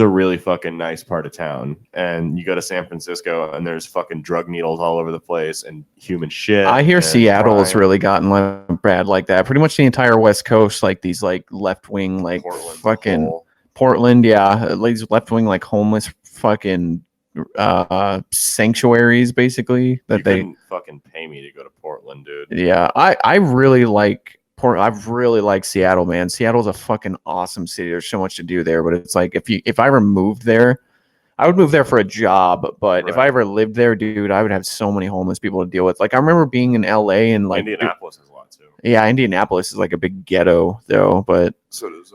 a really fucking nice part of town. And you go to San Francisco and there's fucking drug needles all over the place and human shit. I hear Seattle's really gotten like bad like that. Pretty much the entire West Coast, like these like left wing, like Portland, these left wing like homeless fucking sanctuaries basically that they couldn't fucking pay me to go to Portland, dude. Yeah, I really like I've really liked Seattle, man. Seattle's a fucking awesome city. There's so much to do there, but it's like if I ever moved there, I would move there for a job. But if I ever lived there, dude, I would have so many homeless people to deal with. Like I remember being in LA and like Indianapolis has a lot too. Yeah, Indianapolis is like a big ghetto though. But so does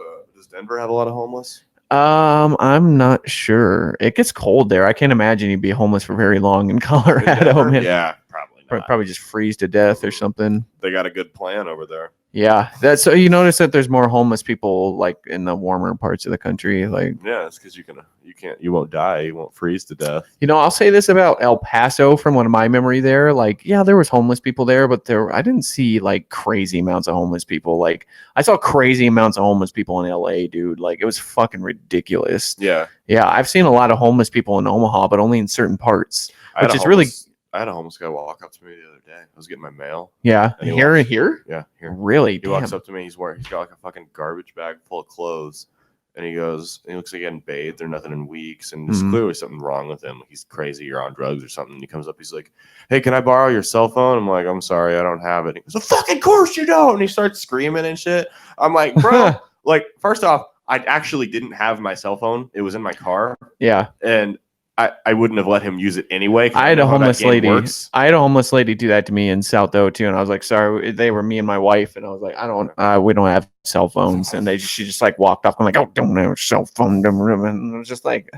Denver have a lot of homeless? I'm not sure. It gets cold there. I can't imagine you'd be homeless for very long in Colorado, man. Yeah, probably not. Probably just freeze to death or something. They got a good plan over there. Yeah, so you notice that there's more homeless people like in the warmer parts of the country. Like, yeah, it's because you won't die, you won't freeze to death. I'll say this about El Paso from one of my memory there. Like, yeah, there was homeless people there, but I didn't see like crazy amounts of homeless people. Like, I saw crazy amounts of homeless people in LA, dude. Like, it was fucking ridiculous. Yeah, I've seen a lot of homeless people in Omaha, but only in certain parts, which is really. I had a homeless guy walk up to me the other day. I was getting my mail. Yeah. Here? Yeah, here. Really? He walks up to me. He's got like a fucking garbage bag full of clothes. And he goes, he looks like he hadn't bathed or nothing in weeks. And there's clearly something wrong with him. He's crazy or on drugs or something. And he comes up, he's like, hey, can I borrow your cell phone? I'm like, I'm sorry, I don't have it. He goes, well, fucking course you don't. And he starts screaming and shit. I'm like, bro, like, first off, I actually didn't have my cell phone. It was in my car. Yeah. And I wouldn't have let him use it anyway. I had a homeless lady do that to me in South O too, and I was like, sorry, they were me and my wife, and I was like, we don't have cell phones, and she just like walked off. I'm like, oh, don't have a cell phone, and I was just like,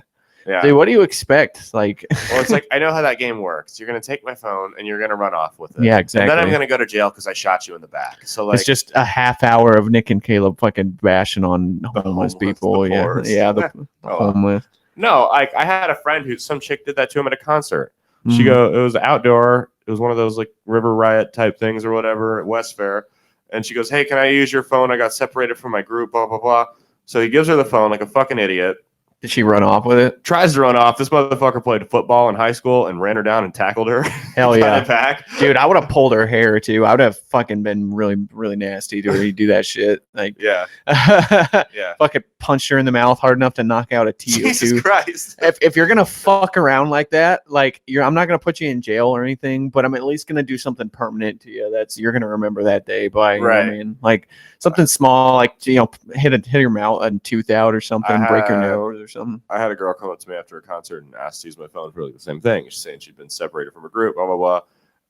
yeah, dude, what do you expect? Like, well, it's like I know how that game works. You're gonna take my phone and you're gonna run off with it. Yeah, exactly. And then I'm gonna go to jail because I shot you in the back. So like, it's just a half hour of Nick and Caleb fucking bashing on homeless people. The homeless. No, I had a friend some chick did that to him at a concert. It was outdoor. It was one of those like River Riot type things or whatever at West Fair. And she goes, hey, can I use your phone? I got separated from my group, blah, blah, blah. So he gives her the phone like a fucking idiot. Did she run off with it? Tries to run off. This motherfucker played football in high school and ran her down and tackled her. Hell yeah. Back. Dude, I would have pulled her hair too. I would have fucking been really, really nasty to her to do that shit. Like, yeah. Fucking punched her in the mouth hard enough to knock out a teeth. Jesus Christ. If you're going to fuck around like that, like I'm not going to put you in jail or anything, but I'm at least going to do something permanent to you. You're going to remember that day by, you know what I mean? Like something small, like, hit your mouth and tooth out or something, break your nose or something. I had a girl come up to me after a concert and asked to use my phone for like the same thing. She's saying she'd been separated from her group, blah, blah, blah.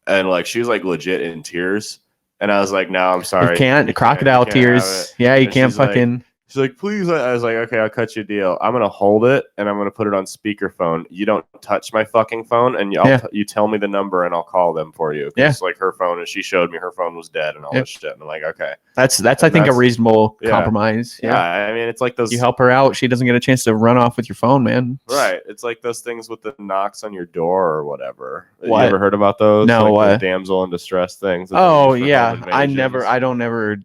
And like, she was like legit in tears. And I was like, no, I'm sorry. You can't. Crocodile tears. Yeah, you can't fucking. She's like, please. I was like, okay, I'll cut you a deal. I'm going to hold it and I'm going to put it on speakerphone. You don't touch my fucking phone and you tell me the number and I'll call them for you. Yeah. It's like her phone and she showed me her phone was dead and all this shit. And I'm like, okay. That's I think a reasonable compromise. Yeah. I mean, it's like those. You help her out. She doesn't get a chance to run off with your phone, man. Right. It's like those things with the knocks on your door or whatever. What? You ever heard about those? No. Like the damsel in distress things. Oh, yeah. I don't ever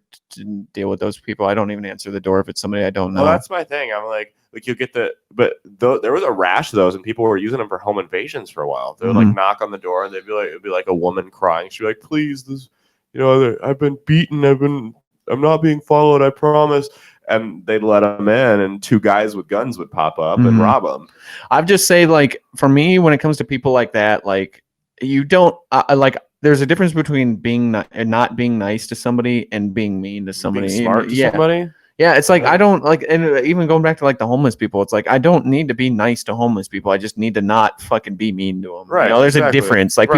deal with those people. I don't even answer the door if it's somebody I don't know. Well, that's my thing. I'm like you'll get but there was a rash of those and people were using them for home invasions for a while. They would like knock on the door and it'd be like a woman crying. She'd be like, please, this, I've been beaten. I'm not being followed. I promise. And they'd let them in and two guys with guns would pop up and rob them. I'd just say, like, for me, when it comes to people like that, like, you don't there's a difference between not being nice to somebody and being mean to somebody. Being smart to somebody? Yeah, it's like I don't like, and even going back to like the homeless people, it's like I don't need to be nice to homeless people. I just need to not fucking be mean to them. Right. There's a difference. Like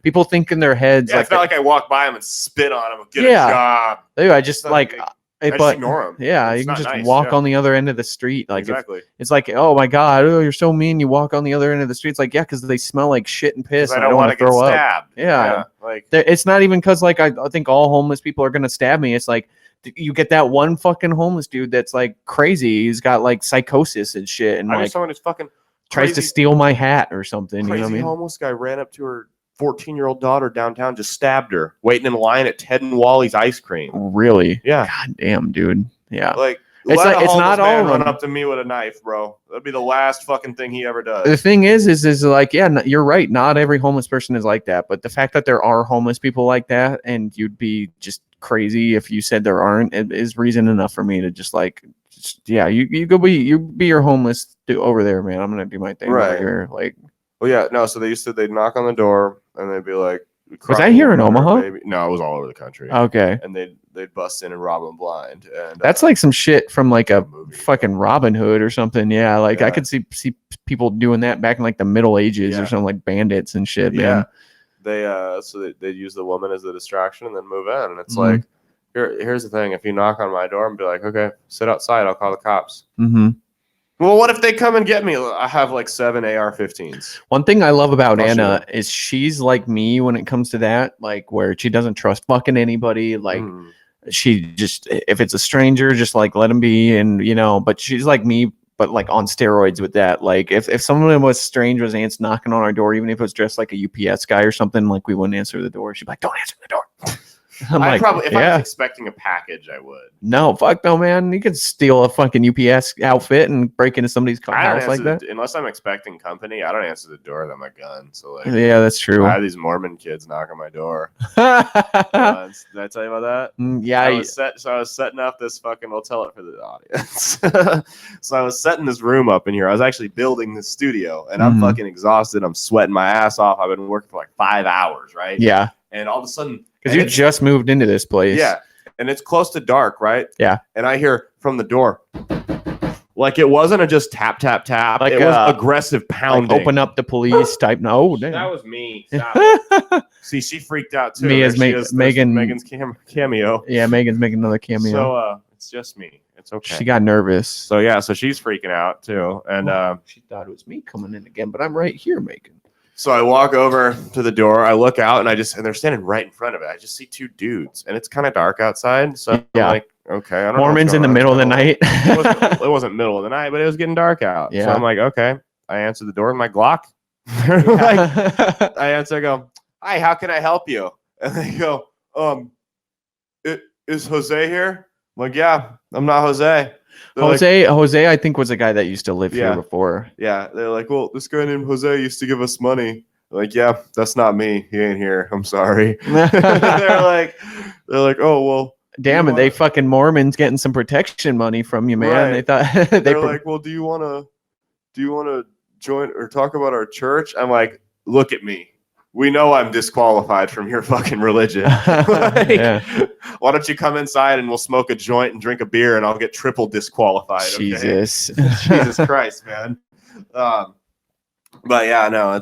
people think in their heads. Yeah, it's not like I walk by them and spit on them and get a job. I just like. I just ignore them. Yeah, it's you can just walk on the other end of the street. Like exactly. It's like, oh my god, you're so mean. You walk on the other end of the street. It's like, yeah, because they smell like shit and piss. I don't want to throw up. Yeah, like it's not even because like I think all homeless people are gonna stab me. It's like you get that one fucking homeless dude that's like crazy. He's got like psychosis and shit, and like someone who's fucking tries to steal my hat or something. Crazy, you know what I mean? Homeless guy ran up to her 14-year-old daughter downtown, just stabbed her, waiting in line at Ted and Wally's ice cream. Really? Yeah. God damn, dude. Yeah. Like, it's not all run up to me with a knife, bro. That'd be the last fucking thing he ever does. The thing is like, yeah, you're right. Not every homeless person is like that, but the fact that there are homeless people like that, and you'd be just crazy if you said there aren't, it is reason enough for me to just like, you go be your homeless over there, man. I'm gonna do my thing over here, like. Well, yeah, no. So they'd knock on the door and they'd be like, "Was that here in Omaha?" Baby. No, it was all over the country. Okay. And they'd bust in and rob them blind. And that's like some shit from like a fucking Robin Hood or something. Yeah, like I could see people doing that back in like the Middle Ages or something, like bandits and shit. Man. They'd use the woman as a distraction and then move in. And it's like, here's the thing: if you knock on my door and be like, "Okay, sit outside," I'll call the cops. Mm-hmm. Well, what if they come and get me? I have like 7 AR-15s. One thing I love about Anna is she's like me when it comes to that, like where she doesn't trust fucking anybody. Like she just, if it's a stranger, just like let him be. And, but she's like me, but like on steroids with that. Like if someone was strange, was ants knocking on our door, even if it was dressed like a UPS guy or something, like we wouldn't answer the door. She'd be like, don't answer the door. I'm I like, probably, if I yeah. was expecting a package, I would. No, fuck no, man. You could steal a fucking UPS outfit and break into somebody's I don't house like answer that. unless I'm expecting company. I don't answer the door without my gun. So like, Yeah, that's true. I have these Mormon kids knock on my door. Did I tell you about that? Yeah, I was setting up this fucking. I'll tell it for the audience. So I was setting this room up in here. I was actually building this studio, and I'm fucking exhausted. I'm sweating my ass off. I've been working for like 5 hours, right? Yeah. And all of a sudden, because you just moved into this place. Yeah, and it's close to dark, right? Yeah. And I hear from the door, like it wasn't a just tap tap tap. Like it was aggressive pounding. Like open up the police type. No, that was me. Stop it. See, she freaked out too. Me as Megan's cameo. Yeah, Megan's making another cameo. So it's just me. It's okay. She got nervous. So yeah, so she's freaking out too, and she thought it was me coming in again, but I'm right here, Megan. So I walk over to the door. I look out, and they're standing right in front of it. I just see two dudes, and it's kind of dark outside. So yeah, I'm like, okay, I don't know. Mormons in the middle of the night. It wasn't middle of the night, but it was getting dark out. Yeah. So I'm like, okay. I answer the door with my Glock. I answer. I go, hi, how can I help you? And they go, is Jose here? I'm like, yeah, I'm not Jose. Jose, I think was a guy that used to live here before. Yeah, they're like, well, this guy named Jose used to give us money. I'm like, yeah, that's not me. He ain't here. I'm sorry. they're like, oh well. Damn it, they fucking Mormons getting some protection money from you, man. Right. They thought they're like, well, do you wanna join or talk about our church? I'm like, look at me. We know I'm disqualified from your fucking religion. Why don't you come inside and we'll smoke a joint and drink a beer and I'll get triple disqualified. Okay? Jesus. Jesus Christ, man. But yeah, no,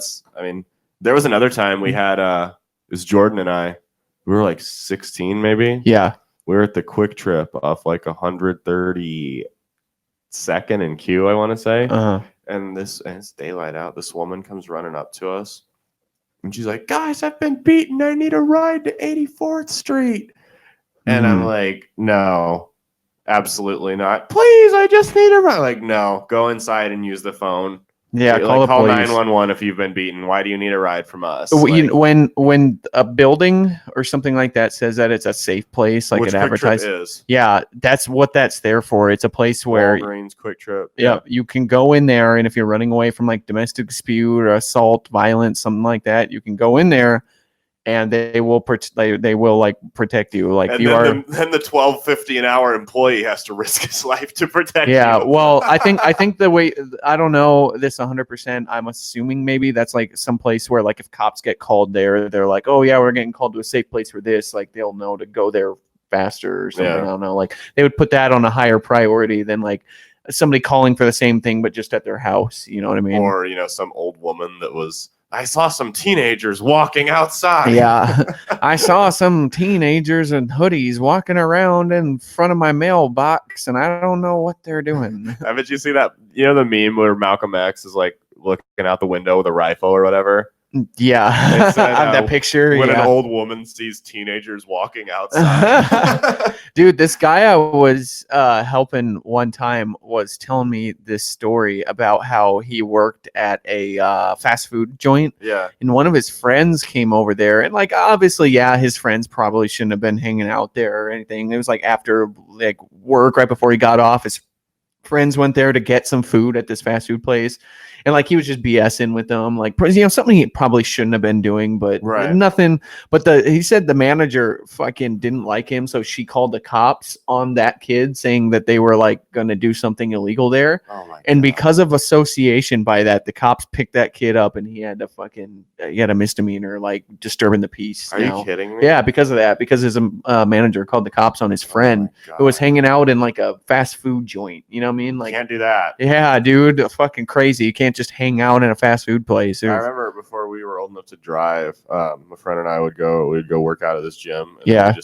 there was another time we had, it was Jordan and I, we were like 16 maybe. Yeah. We were at the Quick Trip off like 132nd and Q, I want to say. Uh-huh. And it's daylight out. This woman comes running up to us. And she's like, guys, I've been beaten. I need a ride to 84th Street. And I'm like, no, absolutely not. Please, I just need a ride. Like, no, go inside and use the phone. Yeah, call 911 if you've been beaten. Why do you need a ride from us? When a building or something like that says that it's a safe place, like it advertises, yeah, that's what that's there for. It's a place where Walgreens, Quick Trip. Yeah, you can go in there, and if you're running away from like domestic dispute or assault, violence, something like that, you can go in there. And they will like protect you, like and you then the $12.50 an hour employee has to risk his life to protect you. Yeah, well, I think the way, I don't know this 100%. I'm assuming maybe that's like some place where like if cops get called there, they're like, oh yeah, we're getting called to a safe place for this. Like they'll know to go there faster or something. Yeah. I don't know. Like they would put that on a higher priority than like somebody calling for the same thing but just at their house. You know what I mean? Or some old woman that was. I saw some teenagers walking outside. Yeah, I saw some teenagers in hoodies walking around in front of my mailbox, and I don't know what they're doing. Haven't you seen that? The meme where Malcolm X is like looking out the window with a rifle or whatever? Yeah, that picture. When an old woman sees teenagers walking outside. Dude, this guy I was helping one time was telling me this story about how he worked at a fast food joint. Yeah. And one of his friends came over there. And like, obviously, yeah, his friends probably shouldn't have been hanging out there or anything. It was like after like work, right before he got off, his friends went there to get some food at this fast food place. And like he was just BSing with them, like something he probably shouldn't have been doing, but nothing. But he said the manager fucking didn't like him, so she called the cops on that kid, saying that they were like gonna do something illegal there. Oh my God. And because of association by that, the cops picked that kid up, and he had a misdemeanor, like disturbing the peace. Are you kidding me? Yeah, because of that, because his manager called the cops on his friend who was hanging out in like a fast food joint. You know what I mean? Like, can't do that. Yeah, dude, fucking crazy. You can't just hang out in a fast food place. I remember before we were old enough to drive, my friend and I we'd go work out at this gym. And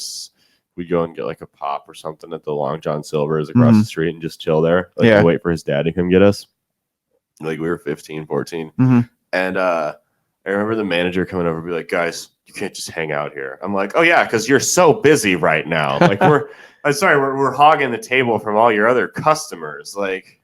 we'd go and get like a pop or something at the Long John Silver's across the street and just chill there. Like wait for his dad to come get us. Like we were 15, 14. And I remember the manager coming over and be like, guys, you can't just hang out here. I'm like, oh yeah, because you're so busy right now. Like we're hogging the table from all your other customers. Like,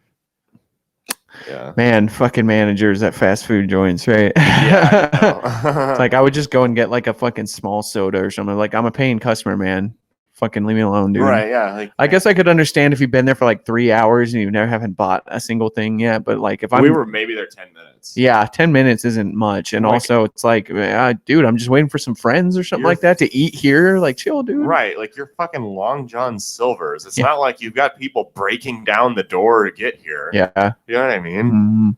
Yeah. Man, fucking managers at fast food joints, right? Yeah, I know. It's like I would just go and get like a fucking small soda or something. Like I'm a paying customer, man. Fucking leave me alone, dude. Right, yeah. Like, I guess I could understand if you've been there for like 3 hours and you never haven't bought a single thing yet. But like if we were maybe there 10 minutes. yeah, 10 minutes isn't much. And Like- also it's like, dude, I'm just waiting for some friends or something like that to eat here. Like chill, dude. Right, like you're fucking Long John Silver's. It's not like you've got people breaking down the door to get here. Yeah. You know what I mean? Mhm.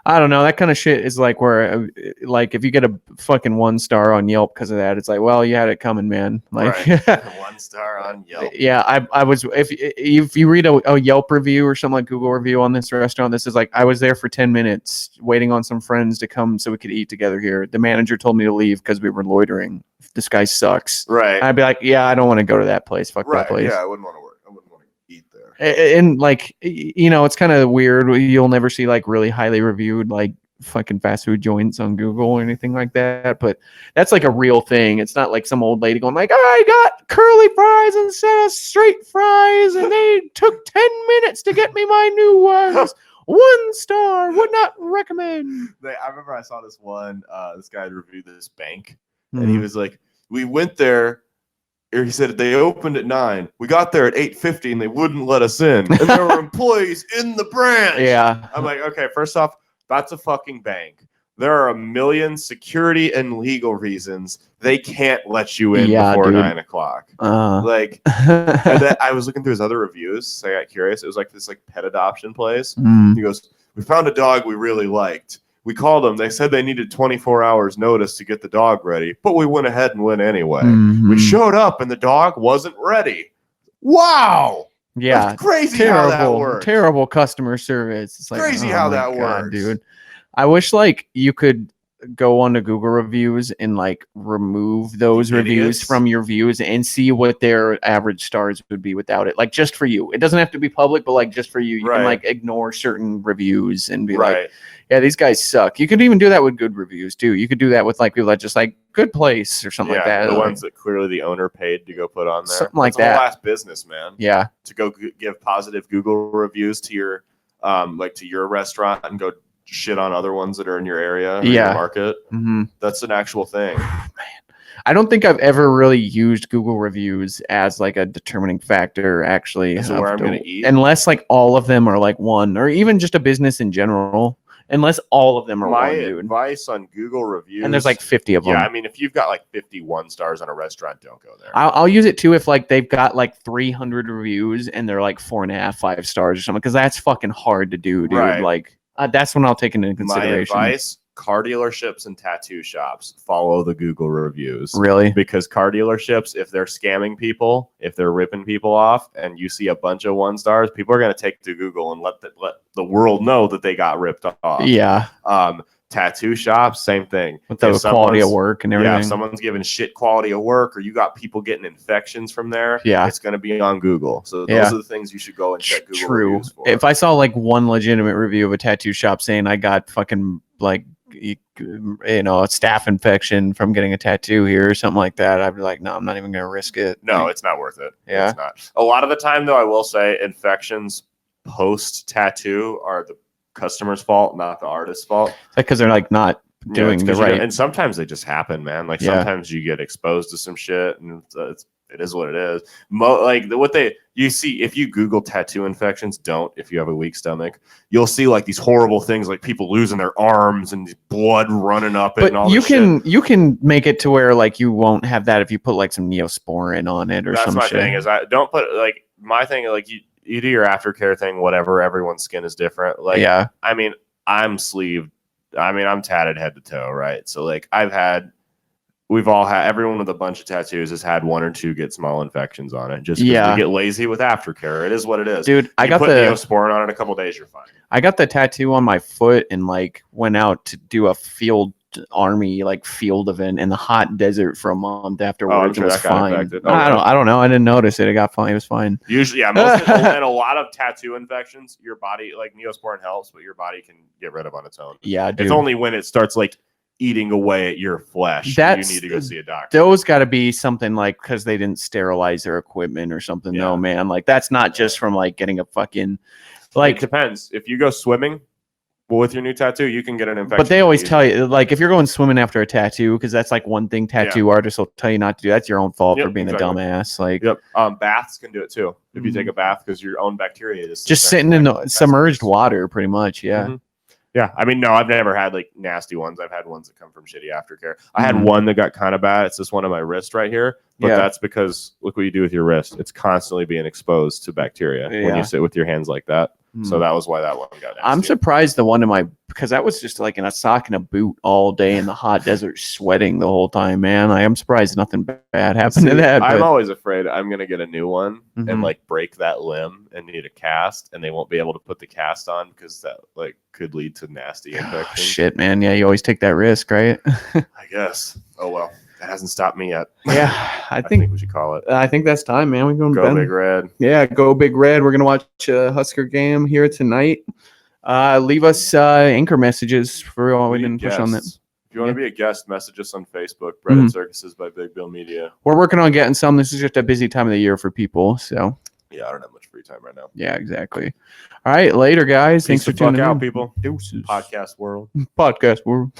I don't know. That kind of shit is like where, like, if you get a fucking 1 star on Yelp because of that, it's like, well, you had it coming, man. Like, right. 1 star on Yelp. Yeah, I was. If you read a Yelp review or something like Google review on this restaurant, this is like, I was there for 10 minutes waiting on some friends to come so we could eat together here. The manager told me to leave because we were loitering. This guy sucks. Right. I'd be like, yeah, I don't want to go to that place. Fuck that place. Yeah, I wouldn't want to work. I wouldn't want to eat there. And like, you know, it's kind of weird. You'll never see like really highly reviewed like fucking fast food joints on Google or anything like that, but that's like a real thing. It's not like some old lady going like, I got curly fries instead of straight fries and they took 10 minutes to get me my new ones. 1 star, would not recommend. I remember I saw this one, this guy reviewed this bank, and he was like, we went there, or he said they opened at 9. We got there at 8:50 and they wouldn't let us in. And there were employees in the branch. Yeah. I'm like, okay, first off, that's a fucking bank. There are a million security and legal reasons they can't let you in before 9 o'clock. Like, and then I was looking through his other reviews, so I got curious. It was like this like pet adoption place. He goes, we found a dog we really liked. We called them. They said they needed 24 hours notice to get the dog ready, but we went ahead and went anyway. We showed up and the dog wasn't ready. Wow. Yeah, that's crazy how that works. Terrible customer service. It's like, crazy how that works, dude. I wish like you could go on to Google reviews and like remove those reviews from your views and see what their average stars would be without it. Like just for you. It doesn't have to be public, but like just for you. You can like ignore certain reviews and be like, yeah, these guys suck. You could even do that with good reviews too. You could do that with like people that just like good place or something like that. The like, ones that clearly the owner paid to go put on there. Something like that. Last business, man. Yeah. To go give positive Google reviews to your like to your restaurant and go shit on other ones that are in your area or your market. That's an actual thing. Man, I don't think I've ever really used Google reviews as like a determining factor actually. Is it where I'm going to eat? Unless like all of them are like 1 or even just a business in general. Unless all of them are my 1, dude. Advice on Google reviews. And there's like 50 of them. Yeah, I mean, if you've got like 51 stars on a restaurant, don't go there. I'll use it too if like they've got like 300 reviews and they're like 4.5, 5 stars or something, because that's fucking hard to do, dude. Right. Like that's when I'll take into consideration. My advice: car dealerships and tattoo shops, follow the Google reviews. Really? Because car dealerships, if they're scamming people, if they're ripping people off, and you see a bunch of 1 stars, people are going to take to Google and let the world know that they got ripped off. Yeah. Tattoo shops, same thing. With the quality of work and everything. Yeah, if someone's giving shit quality of work, or you got people getting infections from there, it's going to be on Google. So those are the things you should go and check Google reviews for. If I saw like 1 legitimate review of a tattoo shop saying I got fucking like, you know, a staph infection from getting a tattoo here or something like that, I'd be like, no, I'm not even going to risk it. No, it's not worth it. Yeah. It's not. A lot of the time, though, I will say infections post tattoo are the customer's fault, not the artist's fault. Because they're like not doing the right. And sometimes they just happen, man. Like sometimes you get exposed to some shit, and it is what it is. You see, if you Google tattoo infections, if you have a weak stomach, you'll see like these horrible things, like people losing their arms and blood running up it. But and all you can make it to where like you won't have that if you put like some Neosporin on it or something. That's my thing. Is I don't put like my thing like you do your aftercare thing, whatever. Everyone's skin is different. Like, yeah, I mean, I'm sleeved. I mean, I'm tatted head to toe, right? So like we've all had, everyone with a bunch of tattoos has had 1 or 2 get small infections on it. Just because we get lazy with aftercare. It is what it is. Dude, I got put Neosporin on it a couple days, you're fine. I got the tattoo on my foot and like went out to do a army field event in the hot desert for a month afterwards. It was fine. I don't know. I didn't notice it. It got fine. It was fine. Usually, yeah. And a lot of tattoo infections, your body, like Neosporin helps, but your body can get rid of on its own. Yeah, dude. It's only when it starts like eating away at your flesh you need to go see a doctor. Those got to be something like because they didn't sterilize their equipment or something. No, man. Like that's not just from like getting a fucking like. It depends. If you go swimming, Well, with your new tattoo, you can get an infection. But they always tell you, like, if you're going swimming after a tattoo, because that's like one thing tattoo artists will tell you not to do. That's your own fault for being a dumbass. Like, baths can do it too. If you take a bath, because your own bacteria is just sitting in the submerged water, pretty much. Yeah. Mm-hmm. Yeah, I mean, no, I've never had like nasty ones. I've had ones that come from shitty aftercare. I had one that got kind of bad. It's this one on my wrist right here, but that's because look what you do with your wrist. It's constantly being exposed to bacteria when you sit with your hands like that. So that was why that one got nasty. I'm surprised the one in my, because that was just like in a sock and a boot all day in the hot desert, sweating the whole time, man. I'm surprised nothing bad happened to that. I'm always afraid I'm gonna get a new one and like break that limb and need a cast, and they won't be able to put the cast on because that like could lead to nasty infections. Shit, man. Yeah, you always take that risk, right? I guess. Oh well. That hasn't stopped me yet. Yeah, I think we should call it. I think that's time, man. We're going to go Big Red. Yeah, go Big Red. We're gonna watch a Husker game here tonight. Leave us anchor messages for all we didn't push on that. If you want to be a guest, message us on Facebook. Bread and Circuses by Big Bill Media. We're working on getting some. This is just a busy time of the year for people. So yeah, I don't have much free time right now. Yeah, exactly. All right, later, guys. Thanks for tuning in. People. Deuces. Podcast world. Podcast world.